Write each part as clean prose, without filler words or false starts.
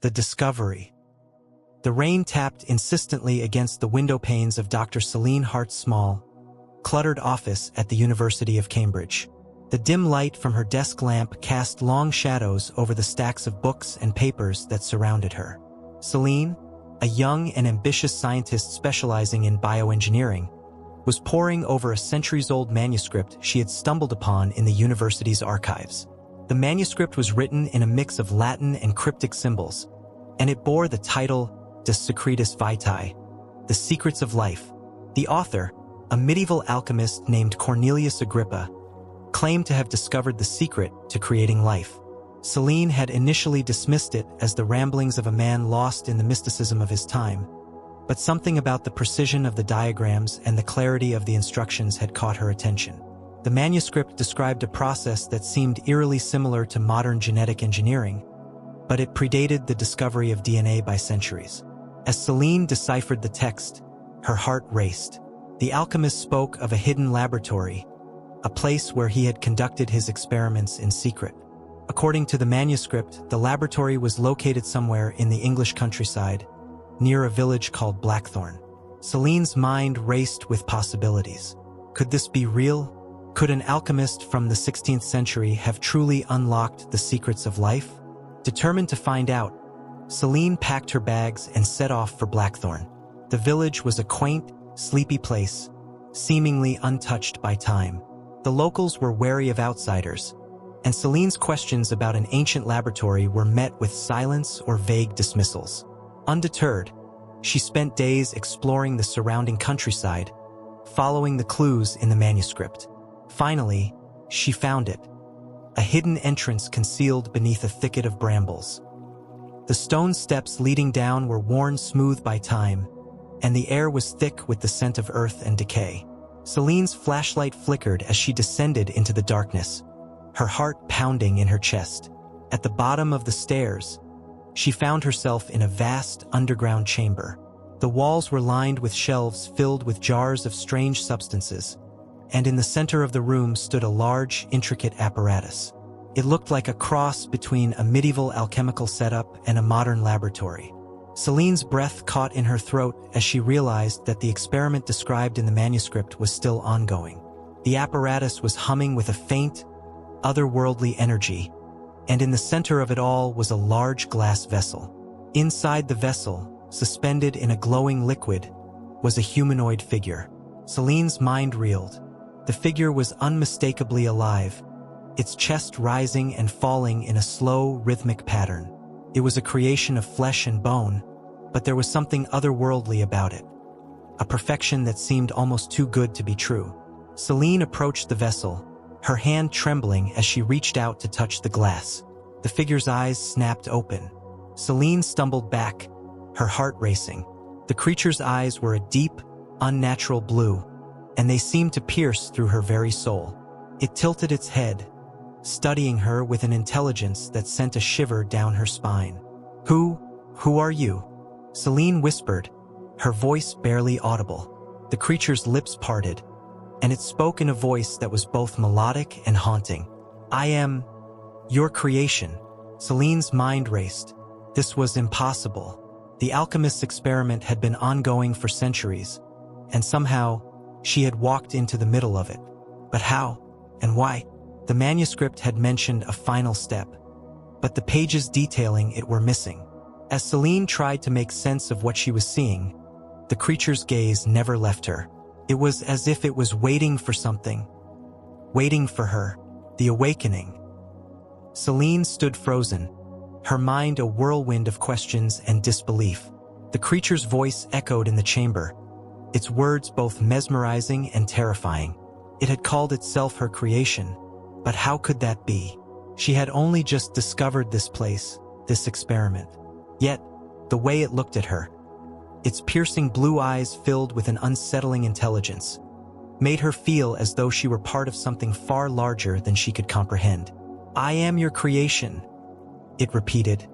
The discovery. The rain tapped insistently against the window panes of Dr. Evelyn Hart's small, cluttered office at the University of Cambridge. The dim light from her desk lamp cast long shadows over the stacks of books and papers that surrounded her. Evelyn, a young and ambitious scientist specializing in bioengineering, was poring over a centuries-old manuscript she had stumbled upon in the university's archives. The manuscript was written in a mix of Latin and cryptic symbols, and it bore the title De Secretis Vitae, The Secrets of Life. The author, a medieval alchemist named Cornelius Agrippa, claimed to have discovered the secret to creating life. Evelyn had initially dismissed it as the ramblings of a man lost in the mysticism of his time, but something about the precision of the diagrams and the clarity of the instructions had caught her attention. The manuscript described a process that seemed eerily similar to modern genetic engineering, but it predated the discovery of DNA by centuries. As Evelyn deciphered the text, her heart raced. The alchemist spoke of a hidden laboratory, a place where he had conducted his experiments in secret. According to the manuscript, the laboratory was located somewhere in the English countryside, near a village called Blackthorn. Evelyn's mind raced with possibilities. Could this be real? Could an alchemist from the 16th century have truly unlocked the secrets of life? Determined to find out, Evelyn packed her bags and set off for Blackthorn. The village was a quaint, sleepy place, seemingly untouched by time. The locals were wary of outsiders, and Evelyn's questions about an ancient laboratory were met with silence or vague dismissals. Undeterred, she spent days exploring the surrounding countryside, following the clues in the manuscript. Finally, she found it, a hidden entrance concealed beneath a thicket of brambles. The stone steps leading down were worn smooth by time, and the air was thick with the scent of earth and decay. Evelyn's flashlight flickered as she descended into the darkness, her heart pounding in her chest. At the bottom of the stairs, she found herself in a vast underground chamber. The walls were lined with shelves filled with jars of strange substances, and in the center of the room stood a large, intricate apparatus. It looked like a cross between a medieval alchemical setup and a modern laboratory. Evelyn's breath caught in her throat as she realized that the experiment described in the manuscript was still ongoing. The apparatus was humming with a faint, otherworldly energy, and in the center of it all was a large glass vessel. Inside the vessel, suspended in a glowing liquid, was a humanoid figure. Evelyn's mind reeled. The figure was unmistakably alive, its chest rising and falling in a slow, rhythmic pattern. It was a creation of flesh and bone, but there was something otherworldly about it, a perfection that seemed almost too good to be true. Evelyn approached the vessel, her hand trembling as she reached out to touch the glass. The figure's eyes snapped open. Evelyn stumbled back, her heart racing. The creature's eyes were a deep, unnatural blue, and they seemed to pierce through her very soul. It tilted its head, studying her with an intelligence that sent a shiver down her spine. Who are you?" Evelyn whispered, her voice barely audible. The creature's lips parted, and it spoke in a voice that was both melodic and haunting. "I am your creation." Evelyn's mind raced. This was impossible. The alchemist's experiment had been ongoing for centuries, and somehow she had walked into the middle of it. But how and why? The manuscript had mentioned a final step, but the pages detailing it were missing. As Evelyn tried to make sense of what she was seeing, the creature's gaze never left her. It was as if it was waiting for something, waiting for her, the awakening. Evelyn stood frozen, her mind a whirlwind of questions and disbelief. The creature's voice echoed in the chamber, its words both mesmerizing and terrifying. It had called itself her creation, but how could that be? She had only just discovered this place, this experiment. Yet, the way it looked at her, its piercing blue eyes filled with an unsettling intelligence, made her feel as though she were part of something far larger than she could comprehend. "I am your creation," it repeated,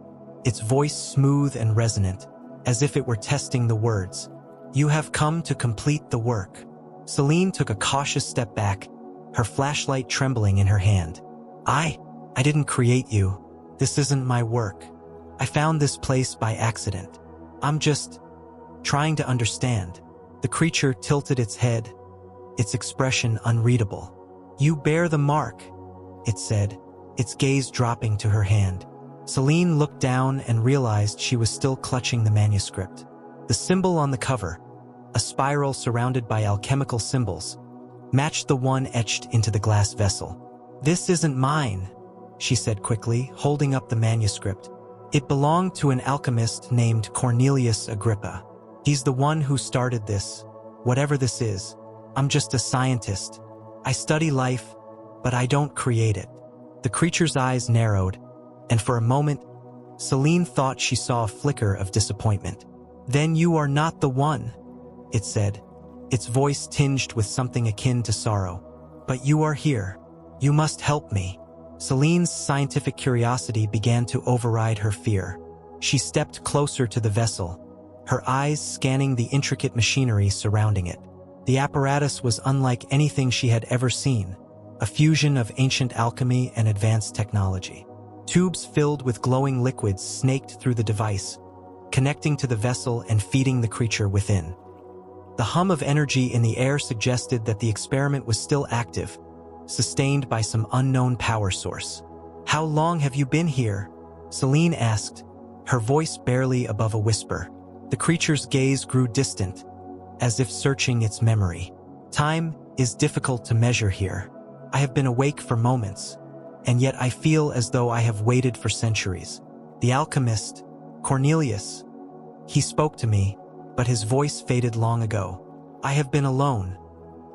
its voice smooth and resonant, as if it were testing the words. "You have come to complete the work." Evelyn took a cautious step back, her flashlight trembling in her hand. I didn't create you. This isn't my work." I found this place by accident. I'm just trying to understand. The creature tilted its head, its expression unreadable. You bear the mark, it said, its gaze dropping to her hand. Celine looked down and realized she was still clutching the manuscript. The symbol on the cover, a spiral surrounded by alchemical symbols, matched the one etched into the glass vessel. This isn't mine, she said quickly, holding up the manuscript. It belonged to an alchemist named Cornelius Agrippa. He's the one who started this. Whatever this is, I'm just a scientist. I study life, but I don't create it. The creature's eyes narrowed, and for a moment, Celine thought she saw a flicker of disappointment. Then you are not the one, it said, its voice tinged with something akin to sorrow. But you are here. You must help me. Celine's scientific curiosity began to override her fear. She stepped closer to the vessel, her eyes scanning the intricate machinery surrounding it. The apparatus was unlike anything she had ever seen, a fusion of ancient alchemy and advanced technology. Tubes filled with glowing liquids snaked through the device, connecting to the vessel and feeding the creature within. The hum of energy in the air suggested that the experiment was still active, sustained by some unknown power source. How long have you been here? Celine asked, her voice barely above a whisper. The creature's gaze grew distant, as if searching its memory. Time is difficult to measure here. I have been awake for moments, and yet I feel as though I have waited for centuries. The alchemist, Cornelius, he spoke to me, but his voice faded long ago. I have been alone,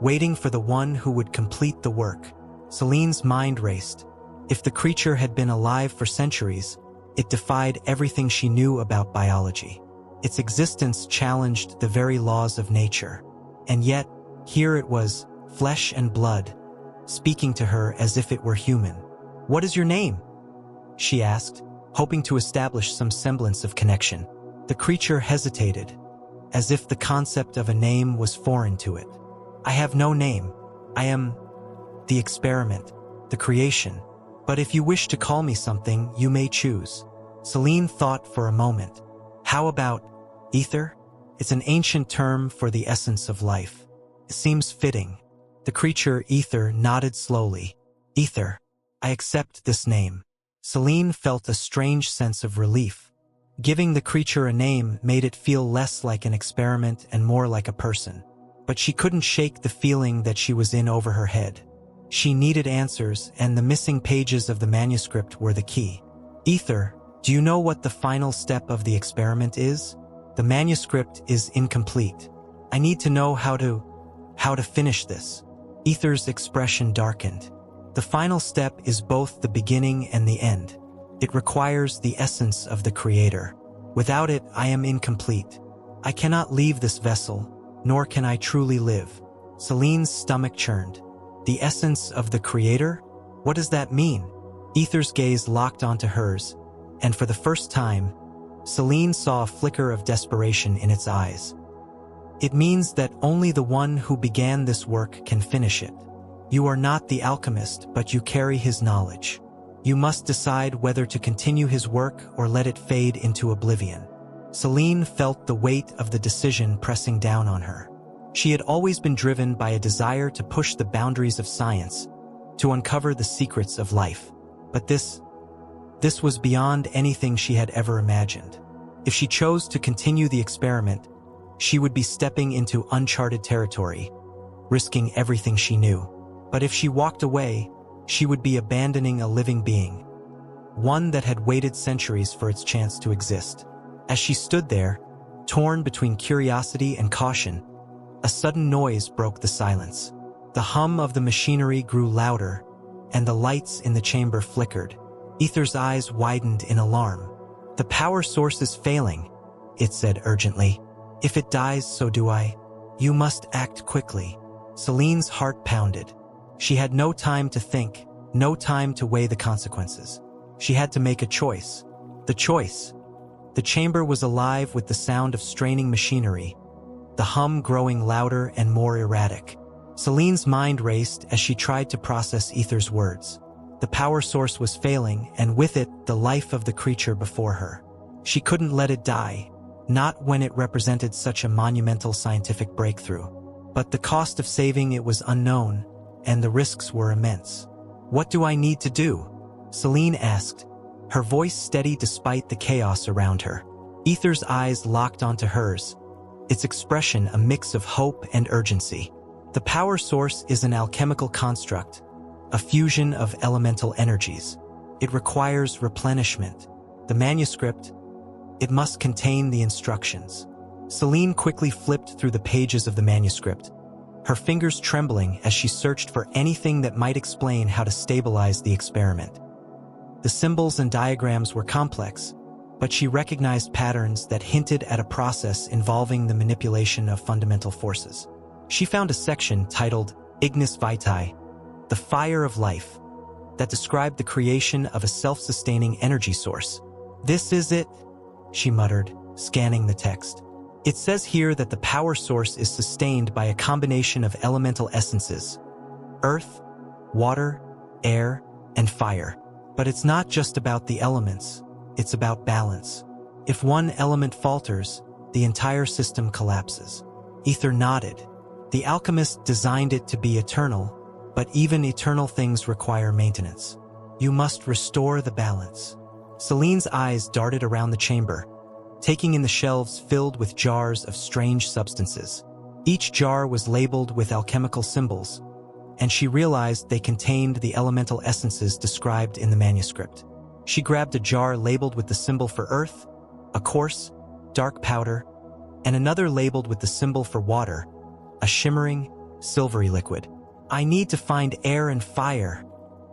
waiting for the one who would complete the work. Celine's mind raced. If the creature had been alive for centuries, it defied everything she knew about biology. Its existence challenged the very laws of nature. And yet, here it was, flesh and blood, speaking to her as if it were human. What is your name? She asked, hoping to establish some semblance of connection. The creature hesitated, as if the concept of a name was foreign to it. I have no name. I am the experiment, the creation. But if you wish to call me something, you may choose. Celine thought for a moment. How about ether? It's an ancient term for the essence of life. It seems fitting. The creature, Ether, nodded slowly. Ether. I accept this name. Celine felt a strange sense of relief. Giving the creature a name made it feel less like an experiment and more like a person. But she couldn't shake the feeling that she was in over her head. She needed answers, and the missing pages of the manuscript were the key. Ether, do you know what the final step of the experiment is? The manuscript is incomplete. I need to know how to finish this. Ether's expression darkened. The final step is both the beginning and the end. It requires the essence of the creator. Without it, I am incomplete. I cannot leave this vessel, nor can I truly live. Celine's stomach churned. The essence of the creator? What does that mean? Ether's gaze locked onto hers, and for the first time, Celine saw a flicker of desperation in its eyes. It means that only the one who began this work can finish it. You are not the alchemist, but you carry his knowledge. You must decide whether to continue his work or let it fade into oblivion. Celine felt the weight of the decision pressing down on her. She had always been driven by a desire to push the boundaries of science, to uncover the secrets of life. But this was beyond anything she had ever imagined. If she chose to continue the experiment, she would be stepping into uncharted territory, risking everything she knew. But if she walked away, she would be abandoning a living being, one that had waited centuries for its chance to exist. As she stood there, torn between curiosity and caution, a sudden noise broke the silence. The hum of the machinery grew louder, and the lights in the chamber flickered. Ether's eyes widened in alarm. The power source is failing, it said urgently. If it dies, so do I. You must act quickly. Celine's heart pounded. She had no time to think, no time to weigh the consequences. She had to make a choice. The choice. The chamber was alive with the sound of straining machinery, the hum growing louder and more erratic. Celine's mind raced as she tried to process Ether's words. The power source was failing, and with it, the life of the creature before her. She couldn't let it die, not when it represented such a monumental scientific breakthrough. But the cost of saving it was unknown, and the risks were immense. "What do I need to do?" Celine asked, her voice steady despite the chaos around her. Aether's eyes locked onto hers, its expression a mix of hope and urgency. "The power source is an alchemical construct, a fusion of elemental energies. It requires replenishment. The manuscript, it must contain the instructions." Celine quickly flipped through the pages of the manuscript, her fingers trembling as she searched for anything that might explain how to stabilize the experiment. The symbols and diagrams were complex, but she recognized patterns that hinted at a process involving the manipulation of fundamental forces. She found a section titled Ignis Vitae, the fire of life, that described the creation of a self-sustaining energy source. "This is it," she muttered, scanning the text. "It says here that the power source is sustained by a combination of elemental essences: earth, water, air, and fire. But it's not just about the elements, it's about balance. If one element falters, the entire system collapses." Aether nodded. "The Alchemist designed it to be eternal, but even eternal things require maintenance. You must restore the balance." Celine's eyes darted around the chamber, taking in the shelves filled with jars of strange substances. Each jar was labeled with alchemical symbols, and she realized they contained the elemental essences described in the manuscript. She grabbed a jar labeled with the symbol for earth, a coarse, dark powder, and another labeled with the symbol for water, a shimmering, silvery liquid. "I need to find air and fire,"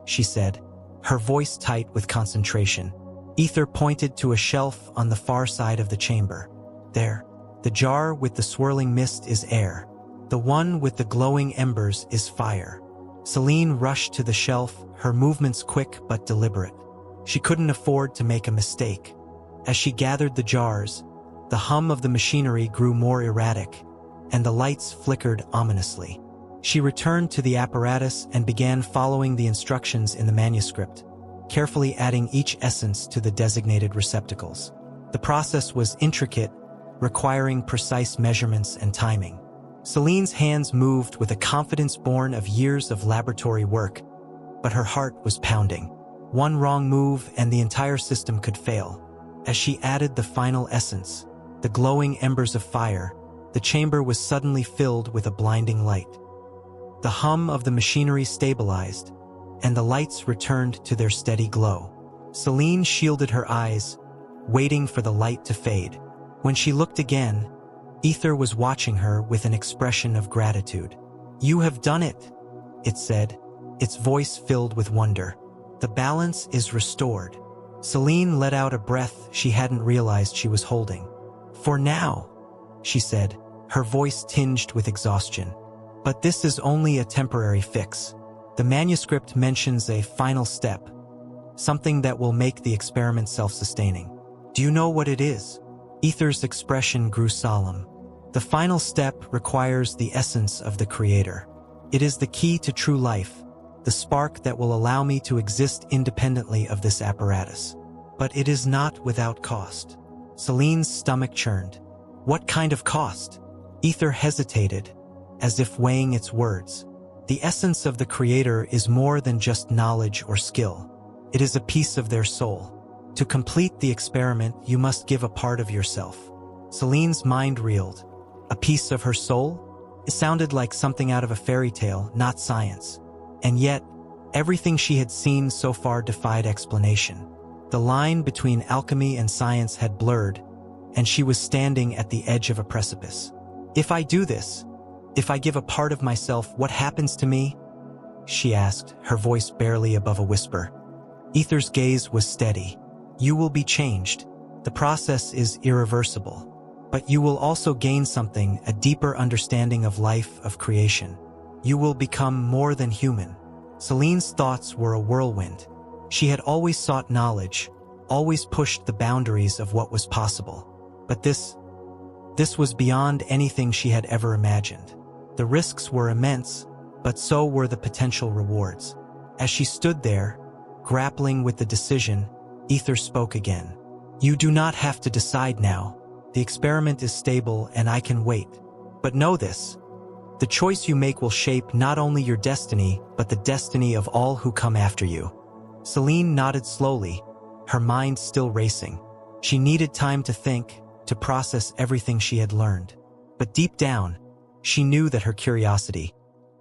she said, her voice tight with concentration. Aether pointed to a shelf on the far side of the chamber. "There, the jar with the swirling mist is air. The one with the glowing embers is fire." Celine rushed to the shelf, her movements quick but deliberate. She couldn't afford to make a mistake. As she gathered the jars, the hum of the machinery grew more erratic, and the lights flickered ominously. She returned to the apparatus and began following the instructions in the manuscript, carefully adding each essence to the designated receptacles. The process was intricate, requiring precise measurements and timing. Celine's hands moved with a confidence born of years of laboratory work, but her heart was pounding. One wrong move and the entire system could fail. As she added the final essence, the glowing embers of fire, the chamber was suddenly filled with a blinding light. The hum of the machinery stabilized, and the lights returned to their steady glow. Celine shielded her eyes, waiting for the light to fade. When she looked again, Aether was watching her with an expression of gratitude. "You have done it," it said, its voice filled with wonder. "The balance is restored." Celine let out a breath she hadn't realized she was holding. "For now," she said, her voice tinged with exhaustion. "But this is only a temporary fix. The manuscript mentions a final step, something that will make the experiment self-sustaining. Do you know what it is?" Aether's expression grew solemn. "The final step requires the essence of the Creator. It is the key to true life, the spark that will allow me to exist independently of this apparatus. But it is not without cost." Celine's stomach churned. "What kind of cost?" Aether hesitated, as if weighing its words. "The essence of the Creator is more than just knowledge or skill. It is a piece of their soul. To complete the experiment, you must give a part of yourself." Celine's mind reeled. A piece of her soul? It sounded like something out of a fairy tale, not science. And yet, everything she had seen so far defied explanation. The line between alchemy and science had blurred, and she was standing at the edge of a precipice. "If I do this, if I give a part of myself, what happens to me?" she asked, her voice barely above a whisper. Aether's gaze was steady. "You will be changed. The process is irreversible. But you will also gain something, a deeper understanding of life, of creation. You will become more than human." Celine's thoughts were a whirlwind. She had always sought knowledge, always pushed the boundaries of what was possible. But this was beyond anything she had ever imagined. The risks were immense, but so were the potential rewards. As she stood there, grappling with the decision, Aether spoke again. You do not have to decide now. The experiment is stable and I can wait. But know this. The choice you make will shape not only your destiny, but the destiny of all who come after you. Celine nodded slowly, her mind still racing. She needed time to think, to process everything she had learned. But deep down, she knew that her curiosity,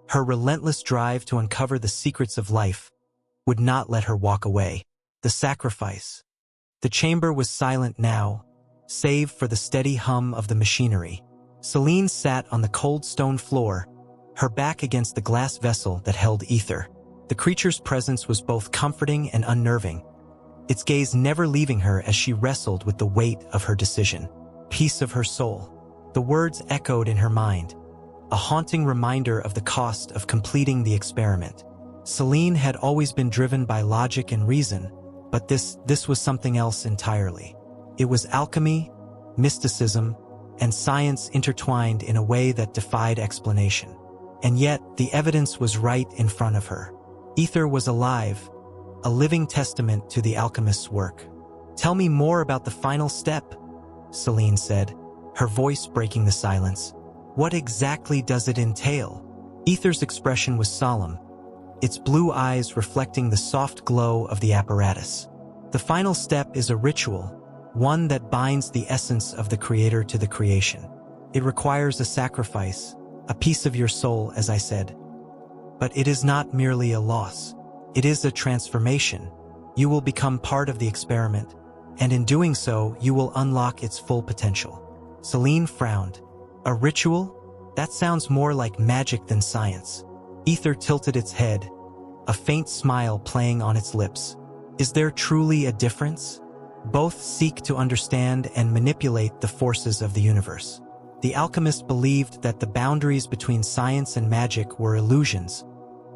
her relentless drive to uncover the secrets of life, would not let her walk away. The sacrifice. The chamber was silent now, save for the steady hum of the machinery. Celine sat on the cold stone floor, her back against the glass vessel that held ether. The creature's presence was both comforting and unnerving, its gaze never leaving her as she wrestled with the weight of her decision. Peace of her soul. The words echoed in her mind, a haunting reminder of the cost of completing the experiment. Celine had always been driven by logic and reason, but this was something else entirely. It was alchemy, mysticism, and science intertwined in a way that defied explanation. And yet, the evidence was right in front of her. Ether was alive, a living testament to the alchemist's work. Tell me more about the final step, Celine said, her voice breaking the silence. What exactly does it entail? Ether's expression was solemn, its blue eyes reflecting the soft glow of the apparatus. The final step is a ritual, one that binds the essence of the creator to the creation. It requires a sacrifice, a piece of your soul, as I said. But it is not merely a loss. It is a transformation. You will become part of the experiment, and in doing so, you will unlock its full potential. Celine frowned. A ritual? That sounds more like magic than science. Ether tilted its head, a faint smile playing on its lips. Is there truly a difference? Both seek to understand and manipulate the forces of the universe. The alchemist believed that the boundaries between science and magic were illusions,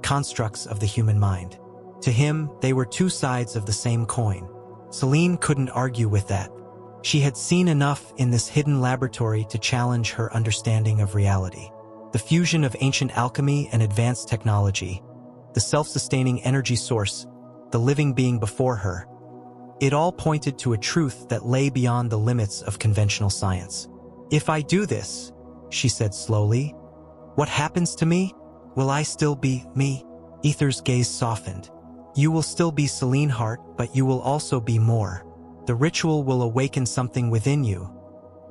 constructs of the human mind. To him, they were two sides of the same coin. Celine couldn't argue with that. She had seen enough in this hidden laboratory to challenge her understanding of reality. The fusion of ancient alchemy and advanced technology, the self-sustaining energy source, the living being before her, it all pointed to a truth that lay beyond the limits of conventional science. If I do this, she said slowly, what happens to me? Will I still be me? Ether's gaze softened. You will still be Celine Hart, but you will also be more. The ritual will awaken something within you,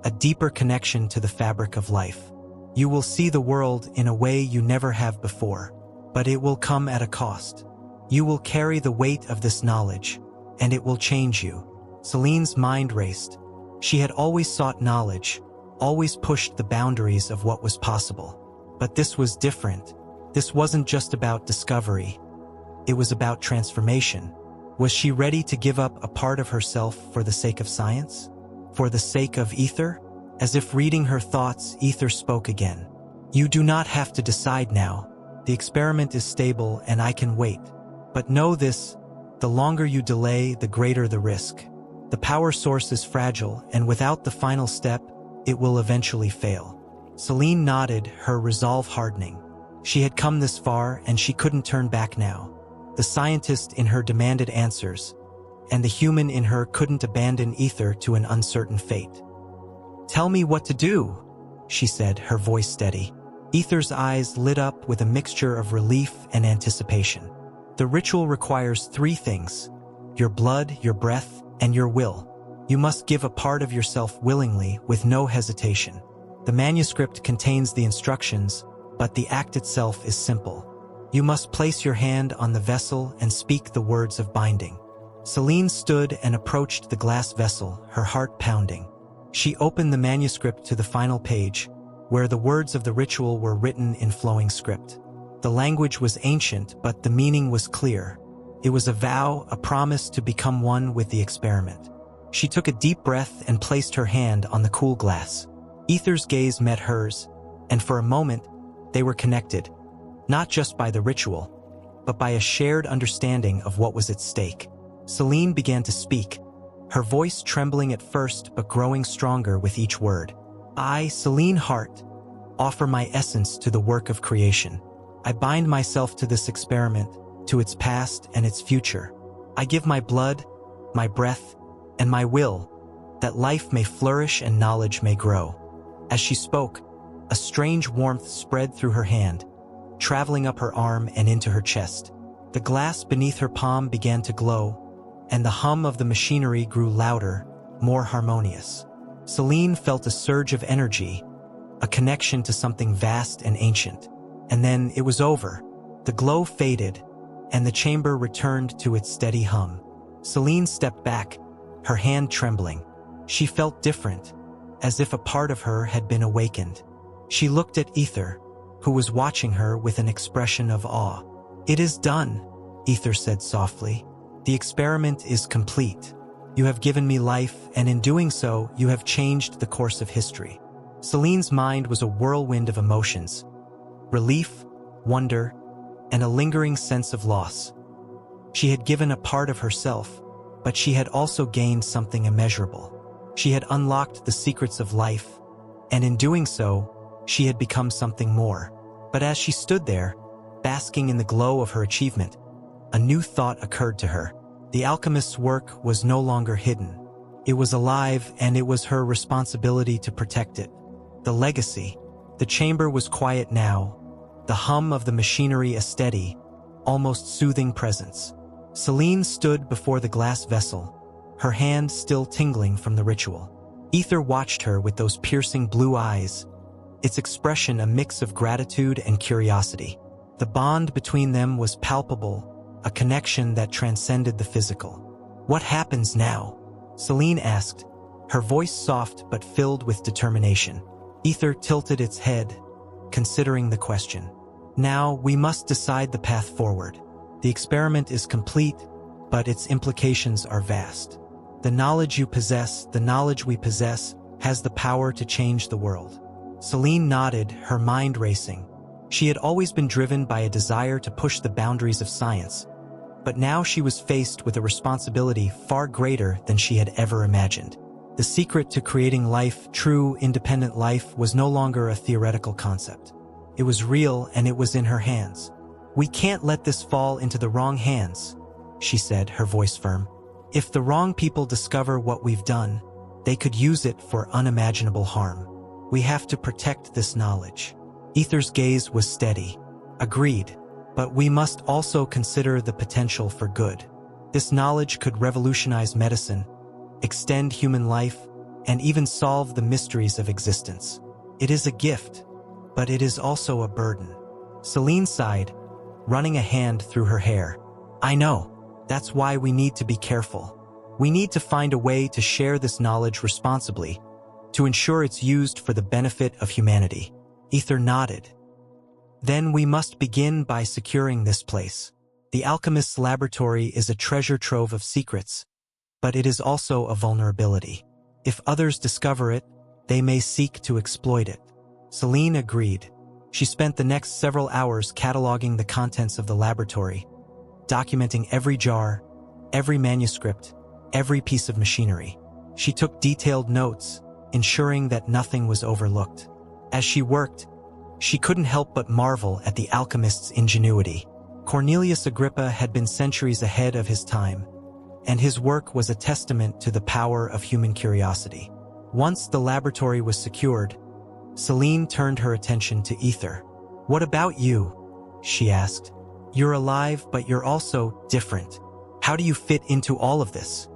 a deeper connection to the fabric of life. You will see the world in a way you never have before, but it will come at a cost. You will carry the weight of this knowledge, and it will change you. Celine's mind raced. She had always sought knowledge, always pushed the boundaries of what was possible. But this was different. This wasn't just about discovery. It was about transformation. Was she ready to give up a part of herself for the sake of science? For the sake of ether? As if reading her thoughts, Ether spoke again. You do not have to decide now. The experiment is stable and I can wait. But know this, the longer you delay, the greater the risk. The power source is fragile, and without the final step, it will eventually fail. Celine nodded, her resolve hardening. She had come this far and she couldn't turn back now. The scientist in her demanded answers, and the human in her couldn't abandon Ether to an uncertain fate. Tell me what to do, she said, her voice steady. Ether's eyes lit up with a mixture of relief and anticipation. The ritual requires 3 things: your blood, your breath, and your will. You must give a part of yourself willingly, with no hesitation. The manuscript contains the instructions, but the act itself is simple. You must place your hand on the vessel and speak the words of binding. Celine stood and approached the glass vessel, her heart pounding. She opened the manuscript to the final page, where the words of the ritual were written in flowing script. The language was ancient, but the meaning was clear. It was a vow, a promise to become one with the experiment. She took a deep breath and placed her hand on the cool glass. Ether's gaze met hers, and for a moment, they were connected, not just by the ritual, but by a shared understanding of what was at stake. Celine began to speak, her voice trembling at first but growing stronger with each word. I, Celine Hart, offer my essence to the work of creation. I bind myself to this experiment, to its past and its future. I give my blood, my breath, and my will, that life may flourish and knowledge may grow. As she spoke, a strange warmth spread through her hand, traveling up her arm and into her chest. The glass beneath her palm began to glow, and the hum of the machinery grew louder, more harmonious. Celine felt a surge of energy, a connection to something vast and ancient. And then it was over. The glow faded, and the chamber returned to its steady hum. Celine stepped back, her hand trembling. She felt different, as if a part of her had been awakened. She looked at Aether, who was watching her with an expression of awe. "It is done," Aether said softly. "The experiment is complete. You have given me life, and in doing so, you have changed the course of history." Celine's mind was a whirlwind of emotions: relief, wonder, and a lingering sense of loss. She had given a part of herself, but she had also gained something immeasurable. She had unlocked the secrets of life, and in doing so, she had become something more. But as she stood there, basking in the glow of her achievement, a new thought occurred to her. The alchemist's work was no longer hidden. It was alive, and it was her responsibility to protect it. The legacy. The chamber was quiet now, the hum of the machinery a steady, almost soothing presence. Celine stood before the glass vessel, her hand still tingling from the ritual. Aether watched her with those piercing blue eyes, its expression a mix of gratitude and curiosity. The bond between them was palpable, a connection that transcended the physical. "What happens now?" Celine asked, her voice soft but filled with determination. Aether tilted its head, considering the question. "Now we must decide the path forward. The experiment is complete, but its implications are vast. The knowledge you possess, the knowledge we possess, has the power to change the world." Celine nodded, her mind racing. She had always been driven by a desire to push the boundaries of science, but now she was faced with a responsibility far greater than she had ever imagined. The secret to creating life, true, independent life, was no longer a theoretical concept. It was real, and it was in her hands. "We can't let this fall into the wrong hands," she said, her voice firm. "If the wrong people discover what we've done, they could use it for unimaginable harm. We have to protect this knowledge." Aether's gaze was steady. "Agreed. But we must also consider the potential for good. This knowledge could revolutionize medicine, extend human life, and even solve the mysteries of existence. It is a gift, but it is also a burden." Celine sighed, running a hand through her hair. "I know. That's why we need to be careful. We need to find a way to share this knowledge responsibly, to ensure it's used for the benefit of humanity." Aether nodded. "Then we must begin by securing this place. The alchemist's laboratory is a treasure trove of secrets, but it is also a vulnerability. If others discover it, they may seek to exploit it." Celine agreed. She spent the next several hours cataloging the contents of the laboratory, documenting every jar, every manuscript, every piece of machinery. She took detailed notes, ensuring that nothing was overlooked. As she worked, she couldn't help but marvel at the alchemist's ingenuity. Cornelius Agrippa had been centuries ahead of his time, and his work was a testament to the power of human curiosity. Once the laboratory was secured, Celine turned her attention to Aether. "What about you?" she asked. "You're alive, but you're also different. How do you fit into all of this?"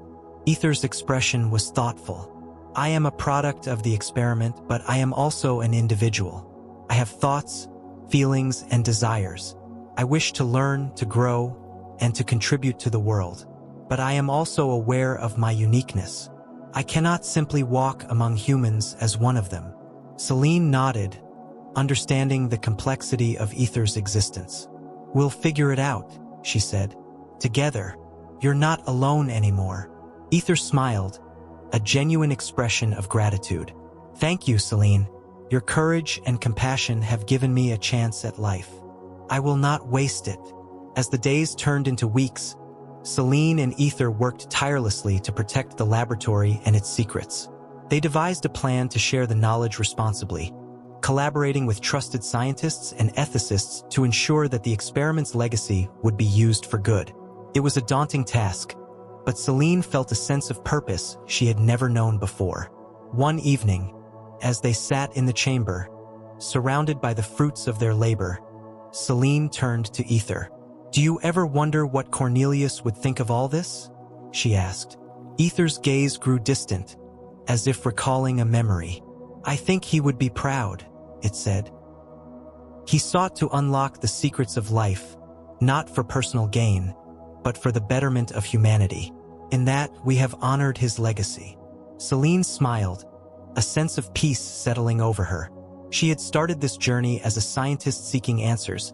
Aether's expression was thoughtful. "I am a product of the experiment, but I am also an individual. I have thoughts, feelings, and desires. I wish to learn, to grow, and to contribute to the world. But I am also aware of my uniqueness. I cannot simply walk among humans as one of them." Celine nodded, understanding the complexity of Aether's existence. "We'll figure it out," she said. "Together. You're not alone anymore." Aether smiled, a genuine expression of gratitude. "Thank you, Celine. Your courage and compassion have given me a chance at life. I will not waste it." As the days turned into weeks, Celine and Aether worked tirelessly to protect the laboratory and its secrets. They devised a plan to share the knowledge responsibly, collaborating with trusted scientists and ethicists to ensure that the experiment's legacy would be used for good. It was a daunting task, But Celine felt a sense of purpose she had never known before. One evening, as they sat in the chamber, surrounded by the fruits of their labor, Celine turned to Aether. "Do you ever wonder what Cornelius would think of all this?" she asked. Aether's gaze grew distant, as if recalling a memory. "I think he would be proud," it said. "He sought to unlock the secrets of life, not for personal gain, but for the betterment of humanity. In that, we have honored his legacy." Celine smiled, a sense of peace settling over her. She had started this journey as a scientist seeking answers,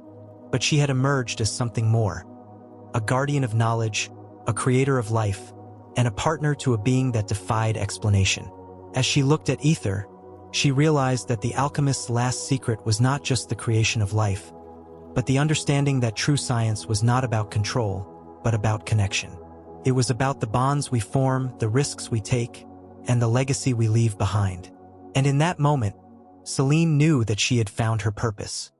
but she had emerged as something more. A guardian of knowledge, a creator of life, and a partner to a being that defied explanation. As she looked at Aether, she realized that the alchemist's last secret was not just the creation of life, but the understanding that true science was not about control, but about connection. It was about the bonds we form, the risks we take, and the legacy we leave behind. And in that moment, Celine knew that she had found her purpose.